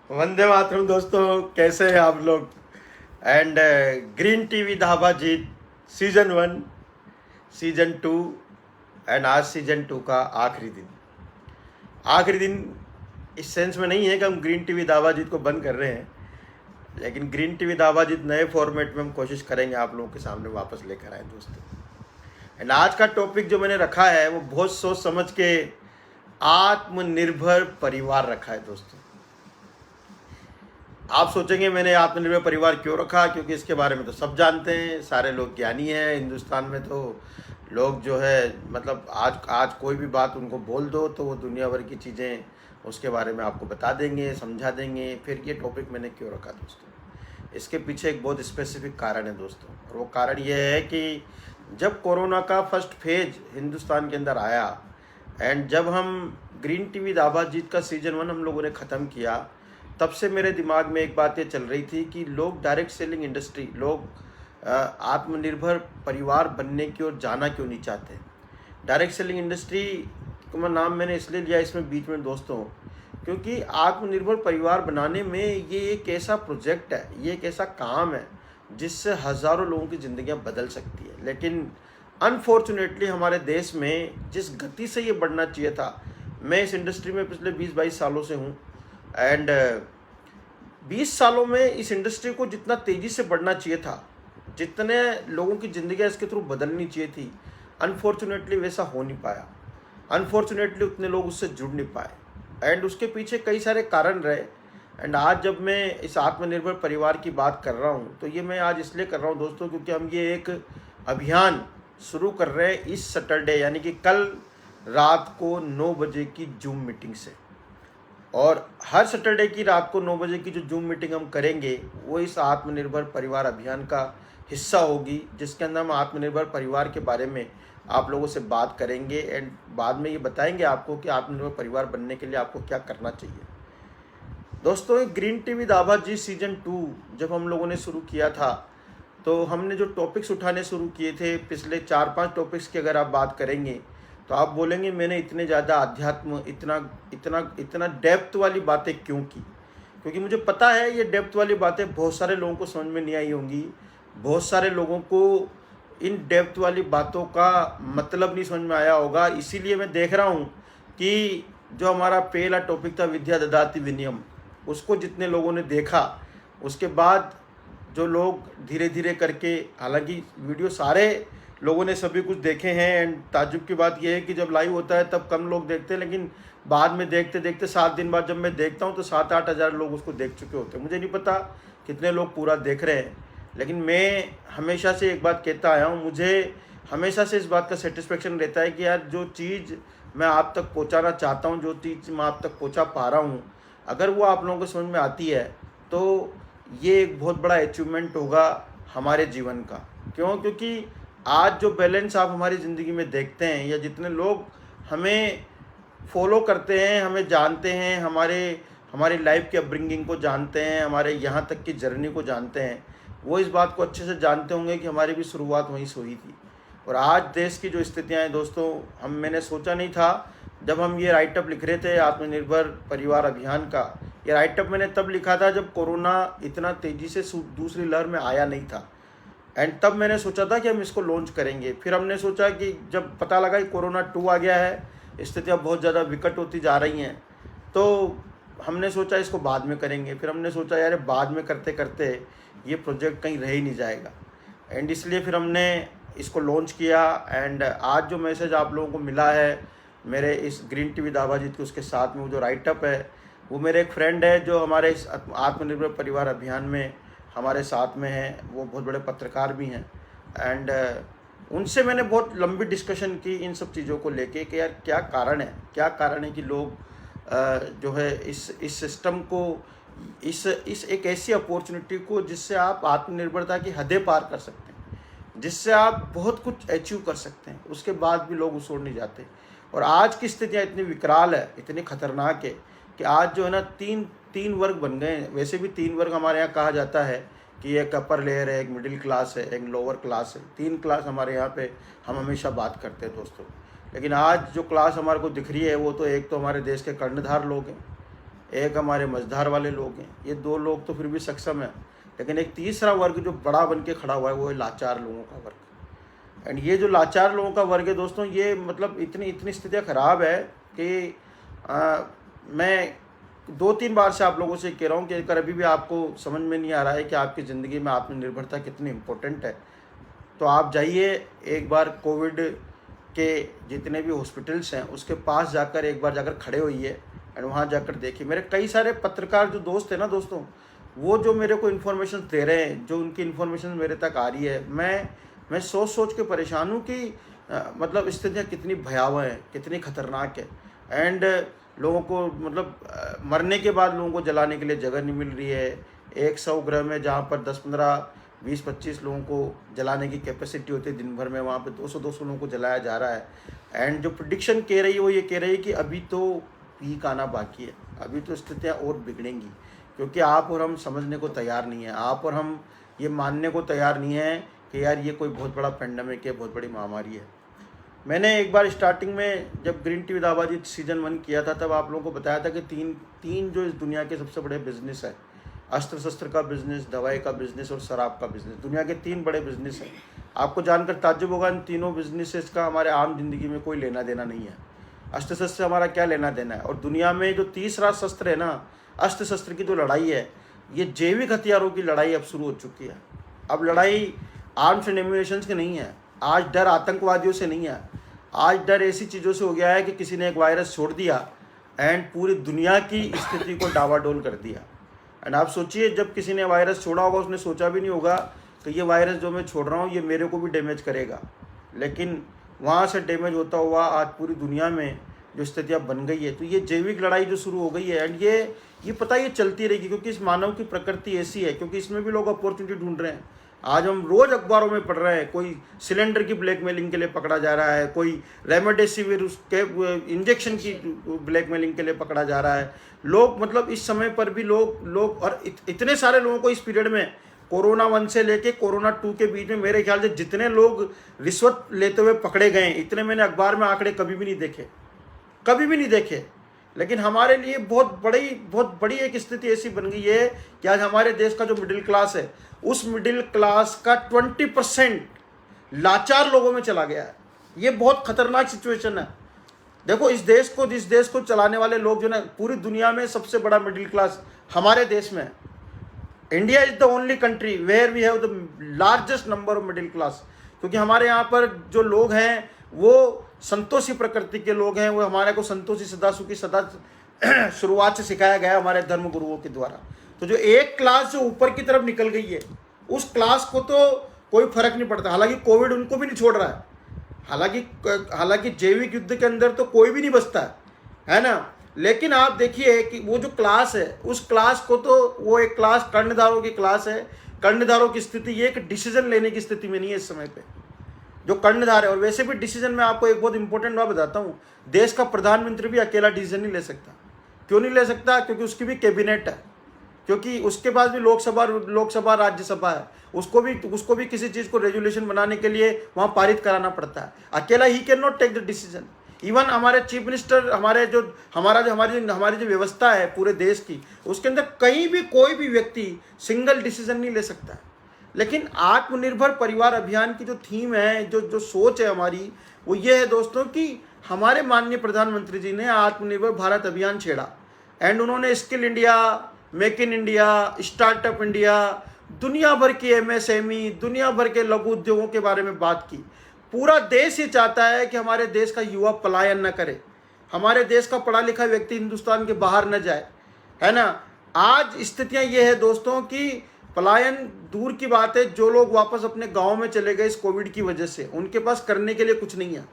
वंदे मातरम दोस्तों, कैसे हैं आप लोग। And green TV dhaba Jeet season 1, season 2 and आज सीजन 2 का आखिरी दिन इस सेंस में नहीं है कि हम ग्रीन टीवी धाबा जीत को बंद कर रहे हैं, लेकिन ग्रीन टीवी धाबा जीत नए फॉर्मेट में हम कोशिश करेंगे आप लोगों के सामने वापस लेकर आए दोस्तों। एंड आज का टॉपिक जो मैंने रखा है वो बहुत सोच समझ के आत्मनिर्भर परिवार रखा है दोस्तों। आप सोचेंगे मैंने आत्मनिर्भर परिवार क्यों रखा, क्योंकि इसके बारे में तो सब जानते हैं, सारे लोग ज्ञानी हैं हिंदुस्तान में। तो लोग जो है मतलब आज कोई भी बात उनको बोल दो तो वो दुनिया भर की चीज़ें उसके बारे में आपको बता देंगे, समझा देंगे। फिर ये टॉपिक मैंने क्यों रखा दोस्तों, इसके पीछे एक बहुत स्पेसिफिक कारण है दोस्तों। और वो कारण ये है कि जब कोरोना का फर्स्ट फेज हिंदुस्तान के अंदर आया एंड जब हम ग्रीन टीवी धाबा जीत का सीजन 1 हम लोगों ने ख़त्म किया, तब से मेरे दिमाग में एक बात ये चल रही थी कि लोग डायरेक्ट सेलिंग इंडस्ट्री, लोग आत्मनिर्भर परिवार बनने की ओर जाना क्यों नहीं चाहते। डायरेक्ट सेलिंग इंडस्ट्री का नाम मैंने इसलिए लिया इसमें बीच में दोस्तों, क्योंकि आत्मनिर्भर परिवार बनाने में ये एक ऐसा प्रोजेक्ट है, ये एक ऐसा काम है जिससे हज़ारों लोगों की ज़िंदगियां बदल सकती है। लेकिन अनफॉर्चुनेटली हमारे देश में जिस गति से ये बढ़ना चाहिए था, मैं इस इंडस्ट्री में पिछले 20-22 सालों से हूँ एंड 20 सालों में इस इंडस्ट्री को जितना तेज़ी से बढ़ना चाहिए था, जितने लोगों की ज़िंदगियाँ इसके थ्रू बदलनी चाहिए थी, अनफॉर्चुनेटली वैसा हो नहीं पाया। अनफॉर्चुनेटली उतने लोग उससे जुड़ नहीं पाए एंड उसके पीछे कई सारे कारण रहे। एंड आज जब मैं इस आत्मनिर्भर परिवार की बात कर रहा हूँ तो ये मैं आज इसलिए कर रहा हूँ दोस्तों, क्योंकि हम ये एक अभियान शुरू कर रहे हैं इस सैटरडे, यानी कि कल रात को 9 बजे की जूम मीटिंग से। और हर सैटरडे की रात को 9 बजे की जो जूम मीटिंग हम करेंगे वो इस आत्मनिर्भर परिवार अभियान का हिस्सा होगी, जिसके अंदर हम आत्मनिर्भर परिवार के बारे में आप लोगों से बात करेंगे एंड बाद में ये बताएंगे आपको कि आत्मनिर्भर परिवार बनने के लिए आपको क्या करना चाहिए दोस्तों। ग्रीन टीवी धाबा जी सीजन 2 जब हम लोगों ने शुरू किया था तो हमने जो टॉपिक्स उठाने शुरू किए थे, पिछले 4-5 टॉपिक्स की अगर आप बात करेंगे तो आप बोलेंगे मैंने इतने ज़्यादा अध्यात्म, इतना डेप्थ वाली बातें क्यों की। क्योंकि मुझे पता है ये डेप्थ वाली बातें बहुत सारे लोगों को समझ में नहीं आई होंगी, बहुत सारे लोगों को इन डेप्थ वाली बातों का मतलब नहीं समझ में आया होगा। इसीलिए मैं देख रहा हूँ कि जो हमारा पहला टॉपिक था विद्या ददाति विनयम, उसको जितने लोगों ने देखा, उसके बाद जो लोग धीरे धीरे करके, हालांकि वीडियो सारे लोगों ने सभी कुछ देखे हैं एंड ताज्जुब की बात यह है कि जब लाइव होता है तब कम लोग देखते हैं, लेकिन बाद में देखते देखते 7 दिन बाद जब मैं देखता हूँ तो 7-8 हज़ार लोग उसको देख चुके होते हैं। मुझे नहीं पता कितने लोग पूरा देख रहे हैं, लेकिन मैं हमेशा से एक बात कहता आया हूँ, मुझे हमेशा से इस बात का सेटिस्फेक्शन रहता है कि यार जो चीज़ मैं आप तक पहुँचाना चाहता हूँ, जो चीज़ मैं आप तक पहुँचा पा रहा हूँ, अगर वो आप लोगों को समझ में आती है तो ये एक बहुत बड़ा अचीवमेंट होगा हमारे जीवन का। क्योंकि आज जो बैलेंस आप हमारी ज़िंदगी में देखते हैं, या जितने लोग हमें फॉलो करते हैं, हमें जानते हैं, हमारी लाइफ की अपब्रिंगिंग को जानते हैं, हमारे यहाँ तक की जर्नी को जानते हैं, वो इस बात को अच्छे से जानते होंगे कि हमारी भी शुरुआत वहीं से हुई थी। और आज देश की जो स्थितियाँ हैं दोस्तों, मैंने सोचा नहीं था जब हम ये राइटअप लिख रहे थे आत्मनिर्भर परिवार अभियान का। ये राइटअप मैंने तब लिखा था जब कोरोना इतना तेज़ी से दूसरी लहर में आया नहीं था एंड तब मैंने सोचा था कि हम इसको लॉन्च करेंगे। फिर हमने सोचा कि जब पता लगा कि कोरोना 2 आ गया है, स्थितियाँ बहुत ज़्यादा विकट होती जा रही हैं, तो हमने सोचा इसको बाद में करेंगे। फिर हमने सोचा यार बाद में करते करते ये प्रोजेक्ट कहीं रह ही नहीं जाएगा एंड इसलिए फिर हमने इसको लॉन्च किया। एंड आज जो मैसेज आप लोगों को मिला है मेरे इस ग्रीन टीवी धाबा जीत के, उसके साथ में वो जो राइटअप है, वो मेरे एक फ्रेंड है जो हमारे इस आत्मनिर्भर परिवार अभियान में हमारे साथ में हैं, वो बहुत बड़े पत्रकार भी हैं एंड उनसे मैंने बहुत लंबी डिस्कशन की इन सब चीज़ों को लेके कि यार क्या कारण है कि लोग जो है इस सिस्टम को, इस एक ऐसी अपॉर्चुनिटी को जिससे आप आत्मनिर्भरता की हदें पार कर सकते हैं, जिससे आप बहुत कुछ अचीव कर सकते हैं, उसके बाद भी लोग उस ओर नहीं जाते। और आज की स्थितियाँ इतनी विकराल है, इतनी खतरनाक है कि आज जो है ना तीन वर्ग बन गए हैं। वैसे भी 3 वर्ग हमारे यहाँ कहा जाता है कि एक अपर लेयर है, एक मिडिल क्लास है, एक लोअर क्लास है। 3 क्लास हमारे यहाँ पे हम हमेशा बात करते हैं दोस्तों। लेकिन आज जो क्लास हमारे को दिख रही है वो तो एक तो हमारे देश के कर्णधार लोग हैं, एक हमारे मझधार वाले लोग हैं। ये दो लोग तो फिर भी सक्षम है, लेकिन एक तीसरा वर्ग जो बड़ा बन के खड़ा हुआ है वो है लाचार लोगों का वर्ग। एंड ये जो लाचार लोगों का वर्ग है दोस्तों, ये मतलब इतनी स्थितियाँ खराब है कि मैं 2-3 बार से आप लोगों से कह रहा हूँ कि अगर अभी भी आपको समझ में नहीं आ रहा है कि आपकी ज़िंदगी में आत्मनिर्भरता कितनी इम्पोर्टेंट है, तो आप जाइए एक बार कोविड के जितने भी हॉस्पिटल्स हैं उसके पास जाकर एक बार जाकर खड़े होइए एंड वहाँ जाकर देखिए। मेरे कई सारे पत्रकार जो दोस्त हैं ना दोस्तों, वो जो मेरे को इन्फॉर्मेशन दे रहे हैं, जो उनकी इन्फॉर्मेशन मेरे तक आ रही है, मैं सोच के परेशान हूँ कि मतलब स्थितियाँ कितनी भयावह हैं, कितनी खतरनाक है। एंड लोगों को मतलब मरने के बाद लोगों को जलाने के लिए जगह नहीं मिल रही है। एक 100 गृह में जहाँ पर 10, 15, 20, 25 लोगों को जलाने की कैपेसिटी होती है दिन भर में, वहाँ पे 200 लोगों को जलाया जा रहा है। एंड जो प्रिडिक्शन कह रही है वो ये कह रही है कि अभी तो पीक आना बाकी है, अभी तो स्थितियाँ और बिगड़ेंगी, क्योंकि आप और हम समझने को तैयार नहीं है, आप और हम ये मानने को तैयार नहीं है कि यार ये कोई बहुत बड़ा पेंडेमिक है, बहुत बड़ी महामारी है। मैंने एक बार स्टार्टिंग में जब ग्रीन टी विद आबादी सीजन 1 किया था, तब आप लोगों को बताया था कि तीन जो इस दुनिया के सबसे बड़े बिजनेस है, अस्त्र शस्त्र का बिजनेस, दवाई का बिजनेस और शराब का बिजनेस, दुनिया के 3 बड़े बिजनेस हैं। आपको जानकर ताज्जुब होगा, इन तीनों बिजनेसेस का हमारे आम जिंदगी में कोई लेना देना नहीं है। अस्त्र शस्त्र से हमारा क्या लेना देना है। और दुनिया में जो तीसरा शस्त्र है ना, अस्त्र शस्त्र की जो लड़ाई है, ये जैविक हथियारों की लड़ाई अब शुरू हो चुकी है। अब लड़ाई आर्म्स एंड एम्यूनिशंस की नहीं है, आज डर आतंकवादियों से नहीं है, आज डर ऐसी चीज़ों से हो गया है कि किसी ने एक वायरस छोड़ दिया एंड पूरी दुनिया की स्थिति को डावाडोल कर दिया। एंड आप सोचिए, जब किसी ने वायरस छोड़ा होगा उसने सोचा भी नहीं होगा कि ये वायरस जो मैं छोड़ रहा हूँ ये मेरे को भी डैमेज करेगा, लेकिन वहाँ से डैमेज होता हुआ आज पूरी दुनिया में जो स्थितियाँ बन गई है। तो ये जैविक लड़ाई जो शुरू हो गई है, एंड ये पता ये चलती रहेगी, क्योंकि इस मानव की प्रकृति ऐसी है, क्योंकि इसमें भी लोग अपॉर्चुनिटी ढूंढ रहे हैं। आज हम रोज़ अखबारों में पढ़ रहे हैं, कोई सिलेंडर की ब्लैकमेलिंग के लिए पकड़ा जा रहा है, कोई रेमडेसिविर उसके इंजेक्शन की ब्लैकमेलिंग के लिए पकड़ा जा रहा है। लोग मतलब इस समय पर भी लोग और इतने सारे लोगों को इस पीरियड में कोरोना 1 से लेके कोरोना 2 के बीच में मेरे ख्याल से जितने लोग रिश्वत लेते हुए पकड़े गए, इतने मैंने अखबार में आंकड़े कभी भी नहीं देखे। लेकिन हमारे लिए बहुत बड़ी एक स्थिति ऐसी बन गई है कि आज हमारे देश का जो मिडिल क्लास है, उस मिडिल क्लास का 20% लाचार लोगों में चला गया है। ये बहुत खतरनाक सिचुएशन है। देखो, इस देश को चलाने वाले लोग जो ना, पूरी दुनिया में सबसे बड़ा मिडिल क्लास हमारे देश में है। India is the only country where we have the largest number of middle class, क्योंकि हमारे यहाँ पर जो लोग हैं वो संतोषी प्रकृति के लोग हैं। वो हमारे को संतोषी सदा सुखी सदा शुरुआत से सिखाया गया हमारे धर्म गुरुओं के द्वारा। तो जो एक क्लास जो ऊपर की तरफ निकल गई है, उस क्लास को तो कोई फर्क नहीं पड़ता। हालांकि कोविड उनको भी नहीं छोड़ रहा है, हालांकि जैविक युद्ध के अंदर तो कोई भी नहीं बचता है ना। लेकिन आप देखिए कि वो जो क्लास है, उस क्लास को तो वो एक क्लास कर्णधारों की क्लास है। कर्णधारों की स्थिति ये कि डिसीजन लेने की स्थिति में नहीं है इस समय पे जो कर्णधार है। और वैसे भी डिसीजन में आपको एक बहुत इंपॉर्टेंट बात बताता हूँ, देश का प्रधानमंत्री भी अकेला डिसीजन नहीं ले सकता। क्यों नहीं ले सकता? क्योंकि उसकी भी कैबिनेट है, क्योंकि उसके पास भी लोकसभा राज्यसभा है। उसको भी किसी चीज़ को रेजुलेशन बनाने के लिए वहाँ पारित कराना पड़ता है। अकेला ही can not take the decision. Even हमारे चीफ मिनिस्टर, हमारी जो व्यवस्था है पूरे देश की, उसके अंदर कहीं भी कोई भी व्यक्ति सिंगल डिसीजन नहीं ले सकता है। लेकिन आत्मनिर्भर परिवार अभियान की जो थीम है, जो सोच है हमारी, वो ये है दोस्तों कि हमारे माननीय प्रधानमंत्री जी ने आत्मनिर्भर भारत अभियान छेड़ा एंड उन्होंने skill India, make in India, startup India, दुनिया भर की MSME, दुनिया भर के लघु उद्योगों के बारे में बात की। पूरा देश ये चाहता है कि हमारे देश का युवा पलायन न करे, हमारे देश का पढ़ा लिखा व्यक्ति हिंदुस्तान के बाहर न जाए, है ना। आज स्थितियाँ ये है दोस्तों कि पलायन दूर की बात है, जो लोग वापस अपने गांव में चले गए इस कोविड की वजह से, उनके पास करने के लिए कुछ नहीं है।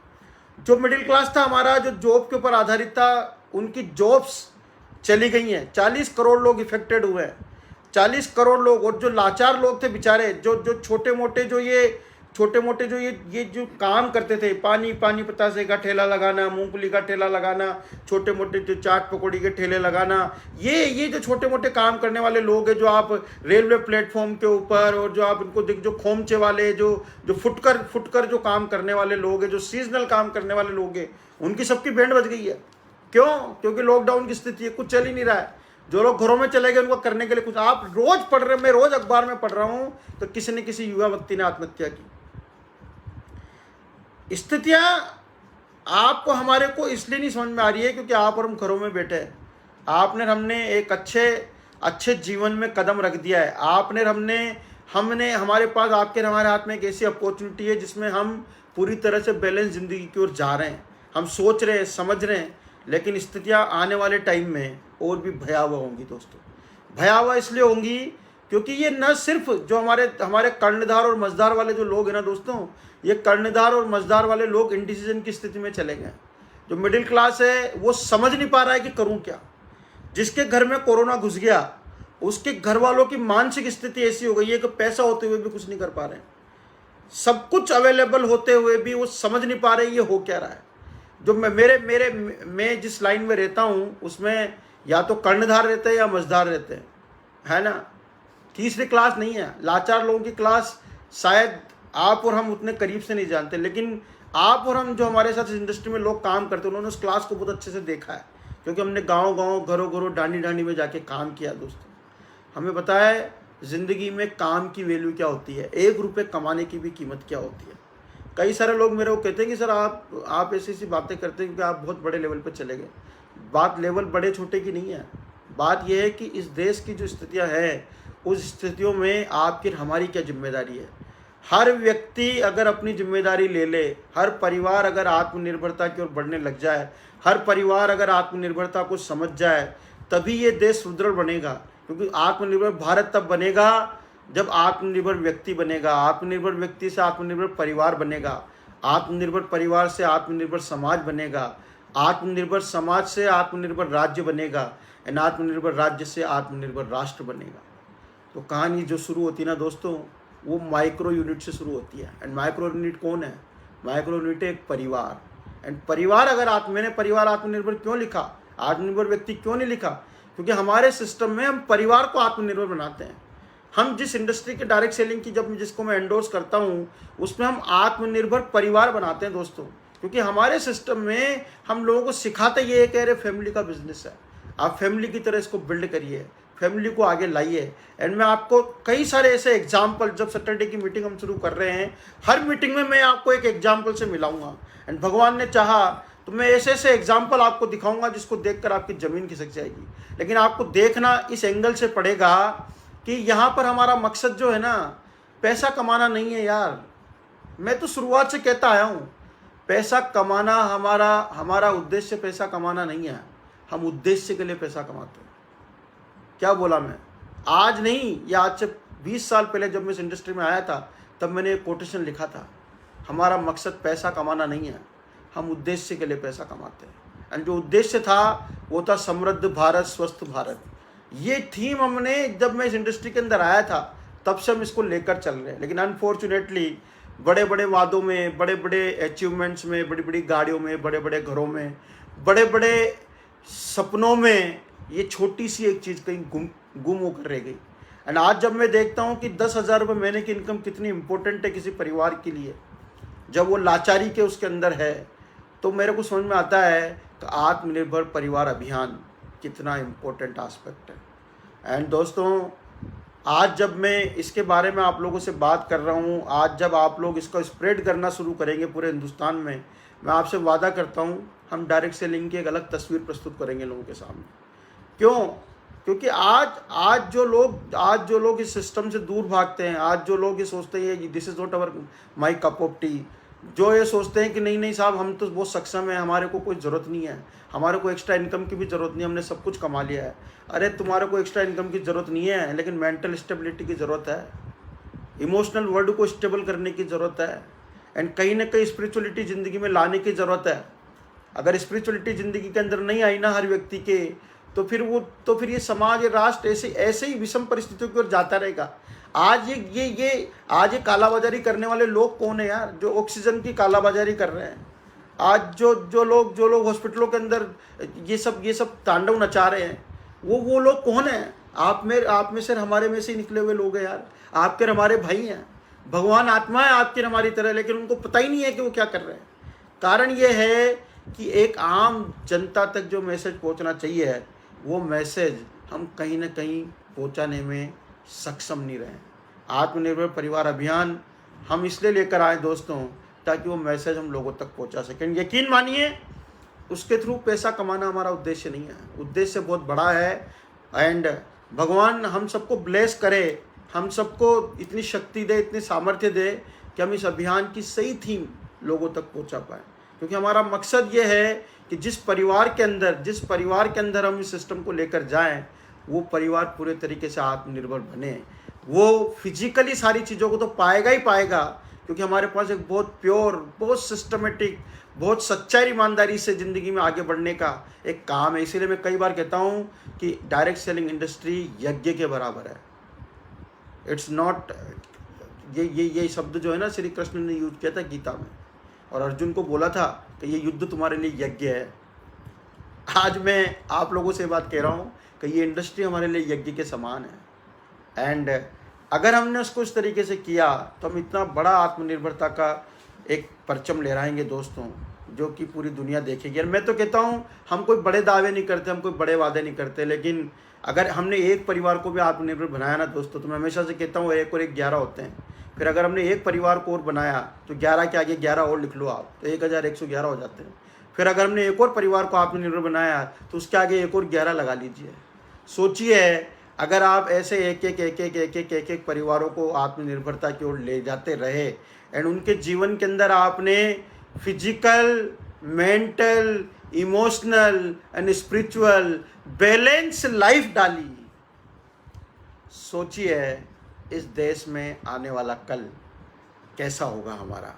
जो मिडिल क्लास था हमारा, जो जॉब के ऊपर आधारित था, उनकी जॉब्स चली गई हैं। 40 करोड़ लोग इफेक्टेड हुए हैं, 40 करोड़ लोग। और जो लाचार लोग थे बेचारे, जो छोटे मोटे जो ये छोटे मोटे जो ये जो काम करते थे, पानी पतासे का ठेला लगाना, मूंगफली का ठेला लगाना, छोटे मोटे जो चाट पकौड़ी के ठेले लगाना, ये जो छोटे मोटे काम करने वाले लोग हैं, जो आप रेलवे प्लेटफॉर्म के ऊपर, और जो आप इनको देख, जो खोमचे वाले, जो फुटकर जो काम करने वाले लोग हैं, जो सीजनल काम करने वाले लोग हैं, उनकी सबकी बैंड बज गई है। क्यों? क्योंकि लॉकडाउन की स्थिति है, कुछ चल ही नहीं रहा है। जो लोग घरों में चले गए उनको करने के लिए कुछ, आप रोज पढ़ रहे, मैं रोज अखबार में पढ़ रहा हूं तो किसी न किसी युवा व्यक्ति ने आत्महत्या की। स्थितियां आपको, हमारे को इसलिए नहीं समझ में आ रही है क्योंकि आप और हम घरों में बैठे हैं। आपने हमने एक अच्छे जीवन में कदम रख दिया है। हमने हमारे पास, आपके हमारे हाथ में एक ऐसी अपॉर्चुनिटी है जिसमें हम पूरी तरह से बैलेंस जिंदगी की ओर जा रहे हैं। हम सोच रहे हैं, समझ रहे हैं, लेकिन स्थितियां आने वाले टाइम में और भी भयावह होंगी दोस्तों। भयावह इसलिए होंगी क्योंकि ये न सिर्फ जो हमारे कर्णधार और मझधार वाले जो लोग हैं ना दोस्तों, ये कर्णधार और मझधार वाले लोग इंडिसीजन की स्थिति में चले गए। जो मिडिल क्लास है वो समझ नहीं पा रहा है कि करूं क्या। जिसके घर में कोरोना घुस गया, उसके घर वालों की मानसिक स्थिति ऐसी हो गई है कि पैसा होते हुए भी कुछ नहीं कर पा रहे हैं। सब कुछ अवेलेबल होते हुए भी वो समझ नहीं पा रहे ये हो क्या रहा है। जो मैं जिस लाइन में रहता हूँ उसमें या तो कर्णधार रहते हैं या मझधार रहते हैं, है ना। तीसरी क्लास नहीं है। लाचार लोगों की क्लास शायद आप और हम उतने करीब से नहीं जानते, लेकिन आप और हम जो हमारे साथ इस इंडस्ट्री में लोग काम करते हैं, उन्होंने उस क्लास को बहुत अच्छे से देखा है, क्योंकि हमने गांव घरों डांडी में जाके काम किया दोस्तों। हमें पता है ज़िंदगी में काम की वैल्यू क्या होती है, 1 रुपये कमाने की भी कीमत क्या होती है। कई सारे लोग मेरे को कहते हैं कि सर आप ऐसी बातें करते हैं क्योंकि आप बहुत बड़े लेवल पर चले गए। बात लेवल बड़े छोटे की नहीं है। बात यह है कि इस देश की जो स्थितियां हैं, उस स्थितियों में आपकी हमारी क्या जिम्मेदारी है। हर व्यक्ति अगर अपनी जिम्मेदारी ले ले, हर परिवार अगर आत्मनिर्भरता की ओर बढ़ने लग जाए, हर परिवार अगर आत्मनिर्भरता को समझ जाए, तभी ये देश सुदृढ़ बनेगा। क्योंकि आत्मनिर्भर भारत तब बनेगा जब आत्मनिर्भर व्यक्ति बनेगा, आत्मनिर्भर व्यक्ति से आत्मनिर्भर परिवार बनेगा, आत्मनिर्भर परिवार से आत्मनिर्भर समाज बनेगा, आत्मनिर्भर समाज से आत्मनिर्भर राज्य बनेगा, एंड आत्मनिर्भर राज्य से आत्मनिर्भर राष्ट्र बनेगा। तो कहानी जो शुरू होती है ना दोस्तों, वो माइक्रो यूनिट से शुरू होती है। एंड माइक्रो यूनिट कौन है? माइक्रो यूनिट है एक परिवार। एंड परिवार अगर मैंने परिवार आत्मनिर्भर क्यों लिखा, आत्मनिर्भर व्यक्ति क्यों नहीं लिखा? क्योंकि हमारे सिस्टम में हम परिवार को आत्मनिर्भर बनाते हैं। हम जिस इंडस्ट्री के डायरेक्ट सेलिंग की जिसको मैं एंडोर्स करता हूँ, उसमें हम आत्मनिर्भर परिवार बनाते हैं दोस्तों। क्योंकि हमारे सिस्टम में हम लोगों को सिखाते ये कह रहे फैमिली का बिजनेस है, आप फैमिली की तरह इसको बिल्ड करिए, फैमिली को आगे लाइए। एंड मैं आपको कई सारे ऐसे एग्जाम्पल, जब सैटरडे की मीटिंग हम शुरू कर रहे हैं, हर मीटिंग में मैं आपको एक एग्जाम्पल से मिलाऊंगा। एंड भगवान ने चाहा तो मैं ऐसे एग्जाम्पल आपको दिखाऊंगा जिसको देखकर आपकी ज़मीन खिसक जाएगी। लेकिन आपको देखना इस एंगल से पड़ेगा कि यहाँ पर हमारा मकसद जो है ना, पैसा कमाना नहीं है यार। मैं तो शुरुआत से कहता आया हूँ, पैसा कमाना हमारा उद्देश्य पैसा कमाना नहीं है। हम उद्देश्य के लिए पैसा कमाते हैं। क्या बोला मैं? आज नहीं, या आज से 20 साल पहले जब मैं इस इंडस्ट्री में आया था, तब मैंने एक कोटेशन लिखा था, हमारा मकसद पैसा कमाना नहीं है, हम उद्देश्य के लिए पैसा कमाते हैं। एंड जो उद्देश्य था वो था समृद्ध भारत, स्वस्थ भारत। ये थीम हमने, जब मैं इस इंडस्ट्री के अंदर आया था तब से हम इसको लेकर चल रहे हैं। लेकिन अनफॉर्चुनेटली बड़े बड़े वादों में, बड़े बड़े अचीवमेंट्स में, बड़ी बड़ी गाड़ियों में, बड़े बड़े घरों में, बड़े बड़े सपनों में ये छोटी सी एक चीज़ कहीं गुम होकर रह गई। एंड आज जब मैं देखता हूँ कि 10,000 रुपये महीने की इनकम कितनी इंपॉर्टेंट है किसी परिवार के लिए, जब वो लाचारी के उसके अंदर है, तो मेरे को समझ में आता है कि आत्मनिर्भर परिवार अभियान कितना इम्पोर्टेंट एस्पेक्ट है। एंड दोस्तों, आज जब मैं इसके बारे में आप लोगों से बात कर रहा हूँ, आज जब आप लोग इसको स्प्रेड करना शुरू करेंगे पूरे हिंदुस्तान में, मैं आपसे वादा करता हूँ हम डायरेक्ट सेलिंग की एक अलग तस्वीर प्रस्तुत करेंगे लोगों के सामने। क्यों? क्योंकि आज जो लोग इस सिस्टम से दूर भागते हैं, आज जो लोग ये सोचते हैं this is not our my cup of T, जो ये सोचते हैं कि नहीं साहब हम तो बहुत सक्षम है, हमारे को कोई ज़रूरत नहीं है, हमारे को एक्स्ट्रा इनकम की भी ज़रूरत नहीं, हमने सब कुछ कमा लिया है। अरे तुम्हारे को एक्स्ट्रा इनकम की ज़रूरत नहीं है, लेकिन मेंटल स्टेबिलिटी की ज़रूरत है, इमोशनल वर्ल्ड को स्टेबल करने की ज़रूरत है, एंड कहीं ना कहीं स्पिरिचुअलिटी ज़िंदगी में लाने की ज़रूरत है। अगर स्पिरिचुअलिटी ज़िंदगी के अंदर नहीं आई ना हर व्यक्ति के, तो फिर ये समाज, ये राष्ट्र ऐसे ही विषम परिस्थितियों की ओर जाता रहेगा। आज ये कालाबाजारी करने वाले लोग कौन है यार, जो ऑक्सीजन की कालाबाजारी कर रहे हैं। आज जो लोग हॉस्पिटलों के अंदर ये सब तांडव नचा रहे हैं, वो लोग कौन हैं? आप में से, हमारे में से ही निकले हुए लोग हैं यार। आपके हमारे भाई हैं, भगवान आत्मा है आपकी हमारी तरह, लेकिन उनको पता ही नहीं है कि वो क्या कर रहे हैं। कारण ये है कि एक आम जनता तक जो मैसेज पहुंचना चाहिए, वो मैसेज हम कहीं ना कहीं पहुंचाने में सक्षम नहीं रहे। आत्मनिर्भर परिवार अभियान हम इसलिए लेकर आए दोस्तों, ताकि वो मैसेज हम लोगों तक पहुंचा सकें। यकीन मानिए, उसके थ्रू पैसा कमाना हमारा उद्देश्य नहीं है, उद्देश्य बहुत बड़ा है। एंड भगवान हम सबको ब्लेस करे, हम सबको इतनी शक्ति दे, इतनी सामर्थ्य दे कि हम इस अभियान की सही थीम लोगों तक पहुंचा पाए। क्योंकि हमारा मकसद ये है कि जिस परिवार के अंदर हम इस सिस्टम को लेकर जाएं, वो परिवार पूरे तरीके से आत्मनिर्भर बने। वो फिजिकली सारी चीज़ों को तो पाएगा ही पाएगा, क्योंकि हमारे पास एक बहुत प्योर, बहुत सिस्टमेटिक, बहुत सच्चाई ईमानदारी से ज़िंदगी में आगे बढ़ने का एक काम है। इसीलिए मैं कई बार कहता हूँ कि डायरेक्ट सेलिंग इंडस्ट्री यज्ञ के बराबर है। इट्स नॉट, ये शब्द जो है ना, श्री कृष्ण ने यूज किया था गीता में, और अर्जुन को बोला था कि ये युद्ध तुम्हारे लिए यज्ञ है। आज मैं आप लोगों से बात कह रहा हूँ कि ये इंडस्ट्री हमारे लिए यज्ञ के समान है। एंड अगर हमने उसको इस तरीके से किया तो हम इतना बड़ा आत्मनिर्भरता का एक परचम लहराएंगे दोस्तों, जो कि पूरी दुनिया देखेगी। और मैं तो कहता हूँ, हम कोई बड़े दावे नहीं करते, हम कोई बड़े वादे नहीं करते, लेकिन अगर हमने एक परिवार को भी आत्मनिर्भर बनाया ना दोस्तों, तो मैं हमेशा से कहता हूँ 1 और 1 11 होते हैं। फिर अगर हमने एक परिवार को और बनाया तो 11 के आगे 11 और लिख लो आप, तो 1111 हो जाते हैं। फिर अगर हमने एक और परिवार को आत्मनिर्भर बनाया तो उसके आगे 1 और 11 लगा लीजिए। सोचिए, अगर आप ऐसे एक परिवारों को आत्मनिर्भरता की ओर ले जाते रहे, एंड उनके जीवन के अंदर आपने physical, mental, emotional and spiritual balance life डाली, सोचिए इस देश में आने वाला कल कैसा होगा हमारा।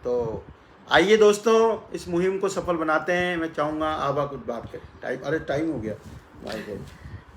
तो आइए दोस्तों, इस मुहिम को सफल बनाते हैं। मैं चाहूँगा आबा कुछ बात करें। टाइम हो गया।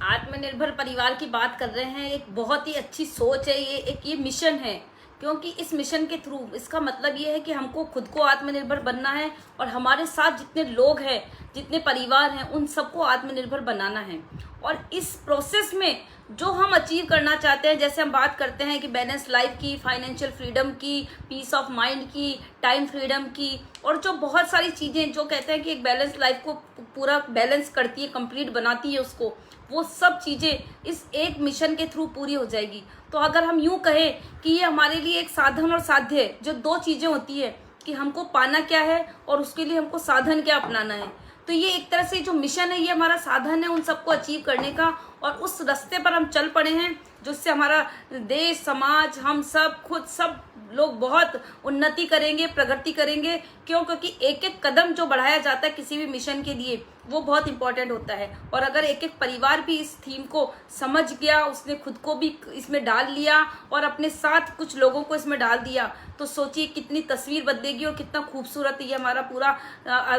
आत्मनिर्भर परिवार की बात कर रहे हैं, एक बहुत ही अच्छी सोच है, ये मिशन है। क्योंकि इस मिशन के थ्रू इसका मतलब ये है कि हमको खुद को आत्मनिर्भर बनना है, और हमारे साथ जितने लोग हैं, जितने परिवार हैं, उन सबको आत्मनिर्भर बनाना है। और इस प्रोसेस में जो हम अचीव करना चाहते हैं, जैसे हम बात करते हैं कि बैलेंस लाइफ की, फाइनेंशियल फ्रीडम की, पीस ऑफ माइंड की, टाइम फ्रीडम की, और जो बहुत सारी चीज़ें जो कहते हैं कि एक बैलेंस लाइफ को पूरा बैलेंस करती है, कंप्लीट बनाती है उसको, वो सब चीज़ें इस एक मिशन के थ्रू पूरी हो जाएगी। तो अगर हम यूँ कहें कि ये हमारे लिए एक साधन और साध्य है, जो 2 चीज़ें होती है कि हमको पाना क्या है और उसके लिए हमको साधन क्या अपनाना है, तो ये एक तरह से जो मिशन है, ये हमारा साधन है उन सबको अचीव करने का। और उस रास्ते पर हम चल पड़े हैं, जिससे हमारा देश, समाज, हम सब, खुद सब लोग बहुत उन्नति करेंगे, प्रगति करेंगे। क्यों? क्योंकि एक एक कदम जो बढ़ाया जाता है किसी भी मिशन के लिए, वो बहुत इंपॉर्टेंट होता है। और अगर एक एक परिवार भी इस थीम को समझ गया, उसने खुद को भी इसमें डाल लिया और अपने साथ कुछ लोगों को इसमें डाल दिया, तो सोचिए कितनी तस्वीर बदलेगी और कितना खूबसूरत ये हमारा पूरा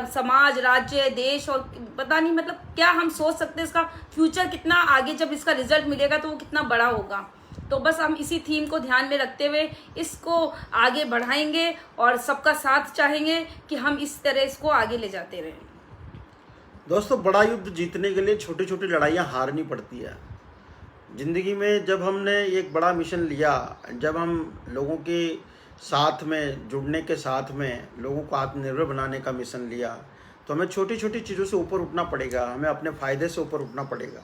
समाज, राज्य, देश, और पता नहीं मतलब क्या हम सोच सकते हैं इसका फ्यूचर कितना आगे, जब इसका रिजल्ट मिलेगा तो वो कितना बड़ा होगा। तो बस हम इसी थीम को ध्यान में रखते हुए इसको आगे बढ़ाएंगे और सबका साथ चाहेंगे कि हम इस तरह इसको आगे ले जाते रहें। दोस्तों, बड़ा युद्ध जीतने के लिए छोटी छोटी लड़ाइयाँ हारनी पड़ती है ज़िंदगी में। जब हमने एक बड़ा मिशन लिया, जब हम लोगों के साथ में जुड़ने के साथ में लोगों को आत्मनिर्भर बनाने का मिशन लिया, तो हमें छोटी छोटी चीज़ों से ऊपर उठना पड़ेगा, हमें अपने फ़ायदे से ऊपर उठना पड़ेगा।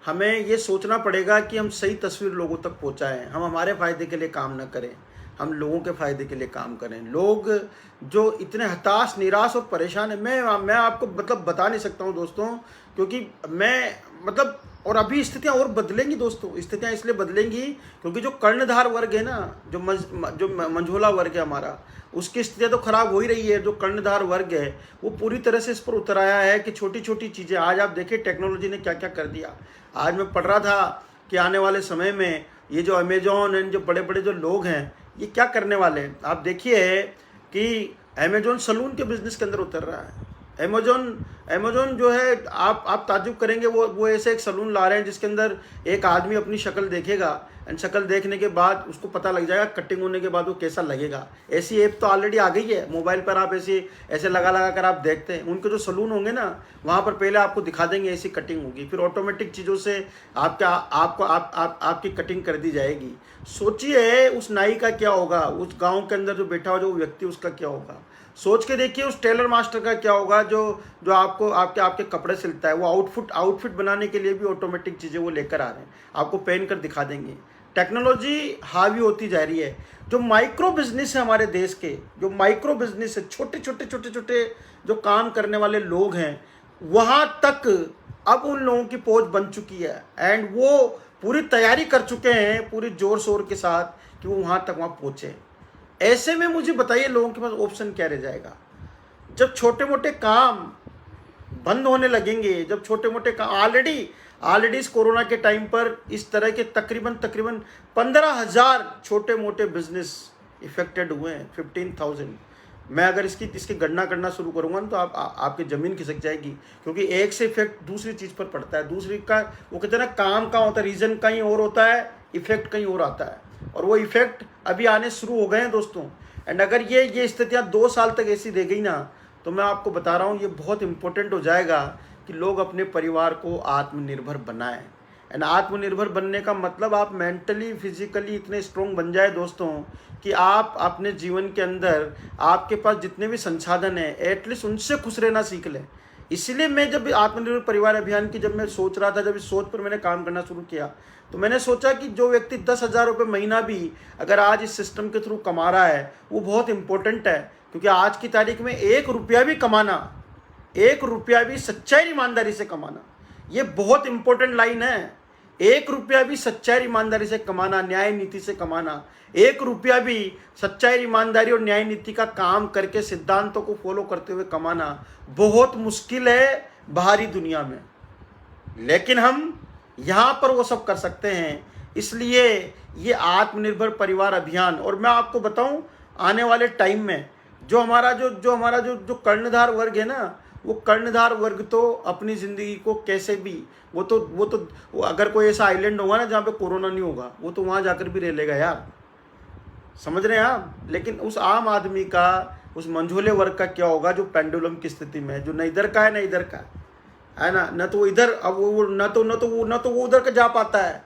हमें ये सोचना पड़ेगा कि हम सही तस्वीर लोगों तक पहुंचाएं, हम हमारे फ़ायदे के लिए काम ना करें, हम लोगों के फ़ायदे के लिए काम करें। लोग जो इतने हताश, निराश और परेशान है, मैं आपको मतलब बता नहीं सकता हूं दोस्तों, क्योंकि मैं मतलब, और अभी स्थितियां और बदलेंगी दोस्तों। स्थितियां इसलिए बदलेंगी क्योंकि जो कर्णधार वर्ग है ना, जो मंझोला वर्ग है हमारा, उसकी स्थितियां तो खराब हो ही रही है। जो कर्णधार वर्ग है वो पूरी तरह से इस पर उतर आया है कि छोटी छोटी चीज़ें, आज आप देखिए टेक्नोलॉजी ने क्या क्या कर दिया। आज मैं पढ़ रहा था कि आने वाले समय में ये जो अमेजोन एंड जो बड़े बड़े जो लोग हैं, ये क्या करने वाले हैं। आप देखिए कि अमेजोन सलून के बिजनेस के अंदर उतर रहा है। अमेजोन जो है, आप ताज्जुब करेंगे, वो ऐसे एक सलून ला रहे हैं जिसके अंदर एक आदमी अपनी शक्ल देखेगा एंड शक्ल देखने के बाद उसको पता लग जाएगा कटिंग होने के बाद वो कैसा लगेगा। ऐसी ऐप तो ऑलरेडी आ गई है मोबाइल पर, आप ऐसे लगा कर आप देखते हैं। उनके जो सलून होंगे ना, वहाँ पर पहले आपको दिखा देंगे ऐसी कटिंग होगी, फिर ऑटोमेटिक चीज़ों से आपकी कटिंग कर दी जाएगी। सोचिए उस नाई का क्या होगा, उस गाँव के अंदर जो बैठा हुआ जो व्यक्ति उसका क्या होगा। सोच के देखिए उस टेलर मास्टर का क्या होगा जो आपको आपके कपड़े सिलता है। वो आउटफिट बनाने के लिए भी ऑटोमेटिक चीज़ें वो लेकर आ रहे हैं, आपको पहन कर दिखा देंगे। टेक्नोलॉजी हावी होती जा रही है। जो माइक्रो बिजनेस है हमारे देश के, जो माइक्रो बिजनेस है, छोटे जो काम करने वाले लोग हैं, वहाँ तक अब उन लोगों की पहुँच बन चुकी है एंड वो पूरी तैयारी कर चुके हैं पूरी जोर शोर के साथ कि वो वहाँ पहुँचे। ऐसे में मुझे बताइए लोगों के पास ऑप्शन क्या रह जाएगा। जब छोटे मोटे काम बंद होने लगेंगे, जब छोटे मोटे काम ऑलरेडी इस कोरोना के टाइम पर इस तरह के तकरीबन 15,000 छोटे मोटे बिजनेस इफेक्टेड हुए हैं। 15,000 मैं अगर इसकी गणना करना शुरू करूंगा ना तो आपकी ज़मीन खिसक जाएगी, क्योंकि एक से इफेक्ट दूसरी चीज़ पर पड़ता है। दूसरी का वो कहते हैं ना, काम का होता है, रीज़न कहीं और होता है, इफेक्ट कहीं और आता है, और वो इफेक्ट अभी आने शुरू हो गए हैं दोस्तों। एंड अगर ये स्थितियाँ 2 साल तक ऐसी रह गई ना, तो मैं आपको बता रहा हूँ ये बहुत इंपॉर्टेंट हो जाएगा कि लोग अपने परिवार को आत्मनिर्भर बनाएं। एंड आत्मनिर्भर बनने का मतलब आप मेंटली फिजिकली इतने स्ट्रॉन्ग बन जाए दोस्तों कि आप अपने जीवन के अंदर आपके पास जितने भी संसाधन हैं एटलीस्ट उनसे खुश रहना सीख लें। इसलिए मैं जब आत्मनिर्भर परिवार अभियान की जब मैं सोच रहा था, जब इस सोच पर मैंने काम करना शुरू किया, तो मैंने सोचा कि जो व्यक्ति 10,000 रुपये महीना भी अगर आज इस सिस्टम के थ्रू कमा रहा है वो बहुत इंपॉर्टेंट है। क्योंकि आज की तारीख में 1 रुपया भी कमाना, 1 रुपया भी सच्चाई ईमानदारी से कमाना, ये बहुत इंपॉर्टेंट लाइन है। 1 रुपया भी सच्चाई ईमानदारी से कमाना, न्याय नीति से कमाना, 1 रुपया भी सच्चाई ईमानदारी और न्याय नीति का काम करके सिद्धांतों को फॉलो करते हुए कमाना बहुत मुश्किल है बाहरी दुनिया में, लेकिन हम यहाँ पर वो सब कर सकते हैं। इसलिए ये आत्मनिर्भर परिवार अभियान, और मैं आपको बताऊं आने वाले टाइम में जो हमारा जो कर्णधार वर्ग है ना, वो कर्णधार वर्ग तो अपनी ज़िंदगी को कैसे भी वो अगर कोई ऐसा आइलैंड होगा ना जहाँ पे कोरोना नहीं होगा, वो तो वहाँ जाकर भी रह लेगा यार, समझ रहे हैं आप। लेकिन उस आम आदमी का, उस मंझोले वर्ग का क्या होगा जो पेंडुलम की स्थिति में है, जो न इधर का है न इधर का है ना, न तो इधर, अब वो न तो वो उधर का जा पाता है।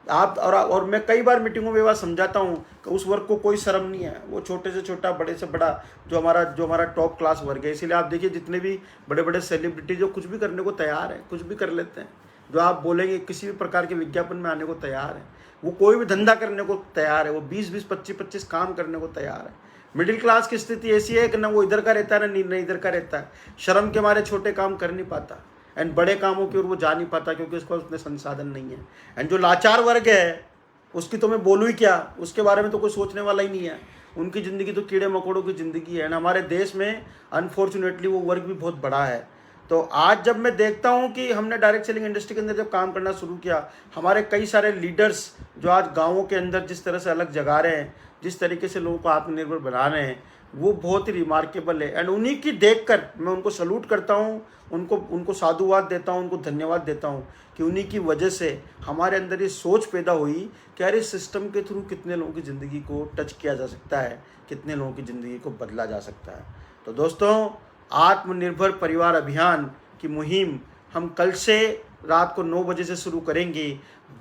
आप और मैं कई बार मीटिंगों में बात समझाता हूँ कि उस वर्ग को कोई शर्म नहीं है, वो छोटे से छोटा बड़े से बड़ा जो हमारा टॉप क्लास वर्ग है। इसीलिए आप देखिए जितने भी बड़े बड़े सेलिब्रिटी जो कुछ भी करने को तैयार है, कुछ भी कर लेते हैं, जो आप बोलेंगे किसी भी प्रकार के विज्ञापन में आने को तैयार है, वो कोई भी धंधा करने को तैयार है, वो 20-20, 25-25 काम करने को तैयार है। मिडिल क्लास की स्थिति ऐसी है कि ना वो इधर का रहता है ना इधर का रहता है, शर्म के मारे छोटे काम कर नहीं पाता एंड बड़े कामों की ओर वो जा नहीं पाता क्योंकि उसके पास उतने संसाधन नहीं है। एंड जो लाचार वर्ग है उसकी तो मैं बोलूँ ही क्या, उसके बारे में तो कोई सोचने वाला ही नहीं है। उनकी ज़िंदगी तो कीड़े मकोड़ों की ज़िंदगी है। एंड हमारे देश में अनफॉर्चुनेटली वो वर्ग भी बहुत बड़ा है। तो आज जब मैं देखता हूँ कि हमने डायरेक्ट सेलिंग इंडस्ट्री के अंदर जब काम करना शुरू किया, हमारे कई सारे लीडर्स जो आज गाँवों के अंदर जिस तरह से अलग जगा रहे हैं, जिस तरीके से लोगों को आत्मनिर्भर बना रहे हैं, वो बहुत ही रिमार्केबल है। एंड उन्हीं की देखकर मैं उनको सल्यूट करता हूँ, उनको साधुवाद देता हूँ, उनको धन्यवाद देता हूँ कि उन्हीं की वजह से हमारे अंदर ये सोच पैदा हुई कि यार इस सिस्टम के थ्रू कितने लोगों की ज़िंदगी को टच किया जा सकता है, कितने लोगों की ज़िंदगी को बदला जा सकता है। तो दोस्तों, आत्मनिर्भर परिवार अभियान की मुहिम हम कल से रात को 9 बजे से शुरू करेंगे।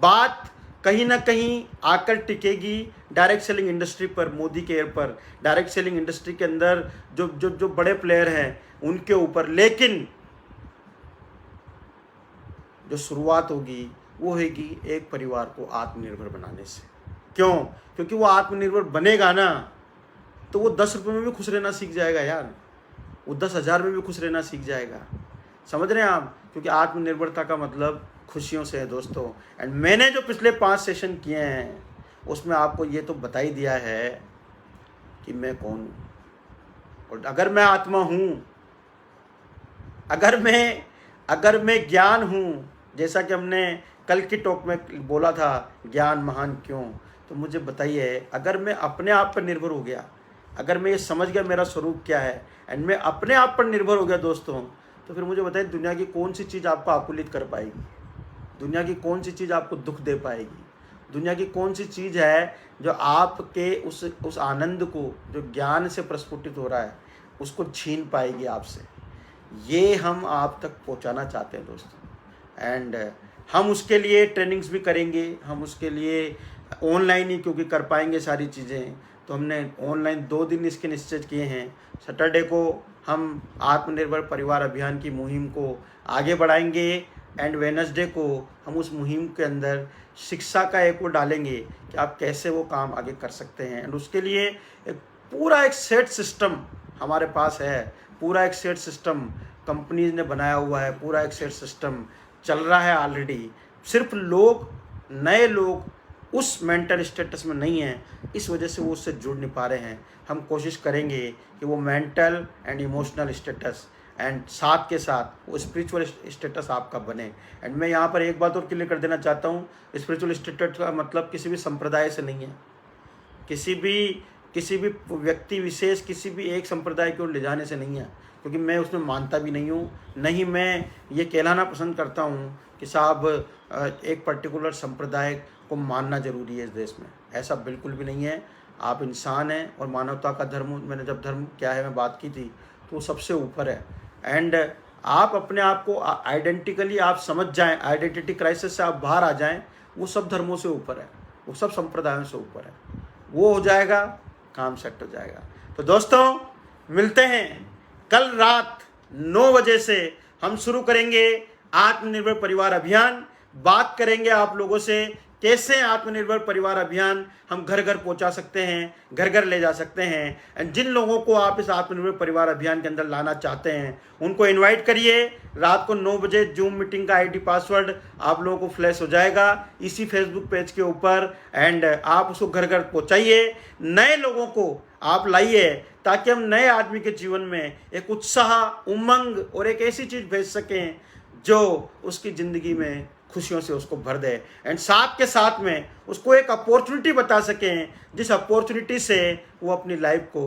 बात कहीं ना कहीं आकर टिकेगी डायरेक्ट सेलिंग इंडस्ट्री पर, मोदी केयर पर, डायरेक्ट सेलिंग इंडस्ट्री के अंदर जो बड़े प्लेयर हैं उनके ऊपर। लेकिन जो शुरुआत होगी वो होगी एक परिवार को आत्मनिर्भर बनाने से। क्यों? क्योंकि वो आत्मनिर्भर बनेगा ना तो वो 10 रुपये में भी खुश रहना सीख जाएगा यार, वो 10,000 में भी खुश रहना सीख जाएगा। समझ रहे हैं आप? क्योंकि आत्मनिर्भरता का मतलब खुशियों से है दोस्तों। एंड मैंने जो पिछले 5 सेशन किए हैं उसमें आपको ये तो बता ही दिया है कि मैं कौन हूँ, और अगर मैं आत्मा हूँ, अगर मैं ज्ञान हूँ, जैसा कि हमने कल की टॉक में बोला था ज्ञान महान क्यों, तो मुझे बताइए अगर मैं अपने आप पर निर्भर हो गया, अगर मैं ये समझ गया मेरा स्वरूप क्या है एंड मैं अपने आप पर निर्भर हो गया दोस्तों, तो फिर मुझे बताइए दुनिया की कौन सी चीज़ आपको आकुलित कर पाएगी, दुनिया की कौन सी चीज़ आपको दुख दे पाएगी, दुनिया की कौन सी चीज़ है जो आपके उस आनंद को जो ज्ञान से प्रस्फुटित हो रहा है उसको छीन पाएगी आपसे। ये हम आप तक पहुंचाना चाहते हैं दोस्तों। एंड हम उसके लिए ट्रेनिंग्स भी करेंगे, हम उसके लिए ऑनलाइन ही क्योंकि कर पाएंगे सारी चीज़ें, तो हमने ऑनलाइन 2 दिन इसके निश्चय किए हैं। सैटरडे को हम आत्मनिर्भर परिवार अभियान की मुहिम को आगे बढ़ाएंगे एंड वेडनेसडे को हम उस मुहिम के अंदर शिक्षा का एक वो डालेंगे कि आप कैसे वो काम आगे कर सकते हैं। एंड उसके लिए पूरा एक सेट सिस्टम हमारे पास है, पूरा एक सेट सिस्टम कंपनीज ने बनाया हुआ है, पूरा एक सेट सिस्टम चल रहा है ऑलरेडी। सिर्फ लोग, नए लोग उस मेंटल स्टेटस में नहीं हैं, इस वजह से वो उससे जुड़ नहीं पा रहे हैं। हम कोशिश करेंगे कि वो mental and emotional status and साथ के साथ वो स्पिरिचुअल स्टेटस आपका बने। एंड मैं यहाँ पर एक बात और क्लियर कर देना चाहता हूँ, स्पिरिचुअल स्टेटस का मतलब किसी भी संप्रदाय से नहीं है, किसी भी व्यक्ति विशेष किसी भी एक संप्रदाय की ओर ले जाने से नहीं है, क्योंकि मैं उसमें मानता भी नहीं हूँ, नहीं मैं ये कहलाना पसंद करता हूँ कि साहब एक पर्टिकुलर संप्रदाय को मानना ज़रूरी है इस देश में। ऐसा बिल्कुल भी नहीं है। आप इंसान हैं और मानवता का धर्म, मैंने जब धर्म क्या है मैं बात की थी, तो वो सबसे ऊपर है। एंड आप अपने आप को आइडेंटिकली आप समझ जाएं, आइडेंटिटी क्राइसिस से आप बाहर आ जाएं, वो सब धर्मों से ऊपर है, वो सब संप्रदायों से ऊपर है। वो हो जाएगा, काम सेट हो जाएगा। तो दोस्तों मिलते हैं कल रात 9 बजे से हम शुरू करेंगे आत्मनिर्भर परिवार अभियान। बात करेंगे आप लोगों से कैसे आत्मनिर्भर परिवार अभियान हम घर घर पहुंचा सकते हैं, घर घर ले जा सकते हैं। एंड जिन लोगों को आप इस आत्मनिर्भर परिवार अभियान के अंदर लाना चाहते हैं उनको इनवाइट करिए। रात को 9 बजे जूम मीटिंग का आईडी पासवर्ड आप लोगों को फ्लैश हो जाएगा इसी फेसबुक पेज के ऊपर। एंड आप उसको घर घर पहुँचाइए, नए लोगों को आप लाइए, ताकि हम नए आदमी के जीवन में एक उत्साह, उमंग और एक ऐसी चीज़ भेज सकें जो उसकी ज़िंदगी में खुशियों से उसको भर दे। एंड साथ के साथ में उसको एक अपॉर्चुनिटी बता सकें जिस अपॉर्चुनिटी से वो अपनी लाइफ को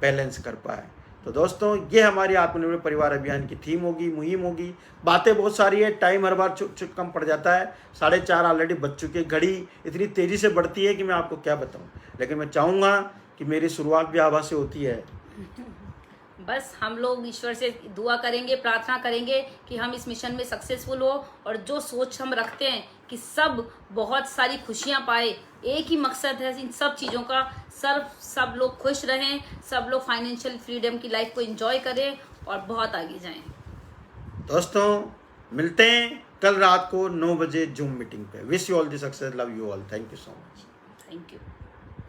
बैलेंस कर पाए। तो दोस्तों ये हमारी आत्मनिर्भर परिवार अभियान की थीम होगी, मुहिम होगी। बातें बहुत सारी है, टाइम हर बार चुप कम पड़ जाता है। 4:30 ऑलरेडी बज चुकी है, घड़ी इतनी तेज़ी से बढ़ती है कि मैं आपको क्या बताऊँ। लेकिन मैं चाहूँगा कि मेरी शुरुआत भी आभा से होती है। बस हम लोग ईश्वर से दुआ करेंगे, प्रार्थना करेंगे कि हम इस मिशन में सक्सेसफुल हो, और जो सोच हम रखते हैं कि सब बहुत सारी खुशियां पाए, एक ही मकसद है इन सब चीज़ों का, सब लोग खुश रहें, सब लोग फाइनेंशियल फ्रीडम की लाइफ को एंजॉय करें और बहुत आगे जाएं। दोस्तों मिलते हैं कल रात को 9 बजे जूम मीटिंग पे। Wish you all the success, love you all, thank you so much. Thank you.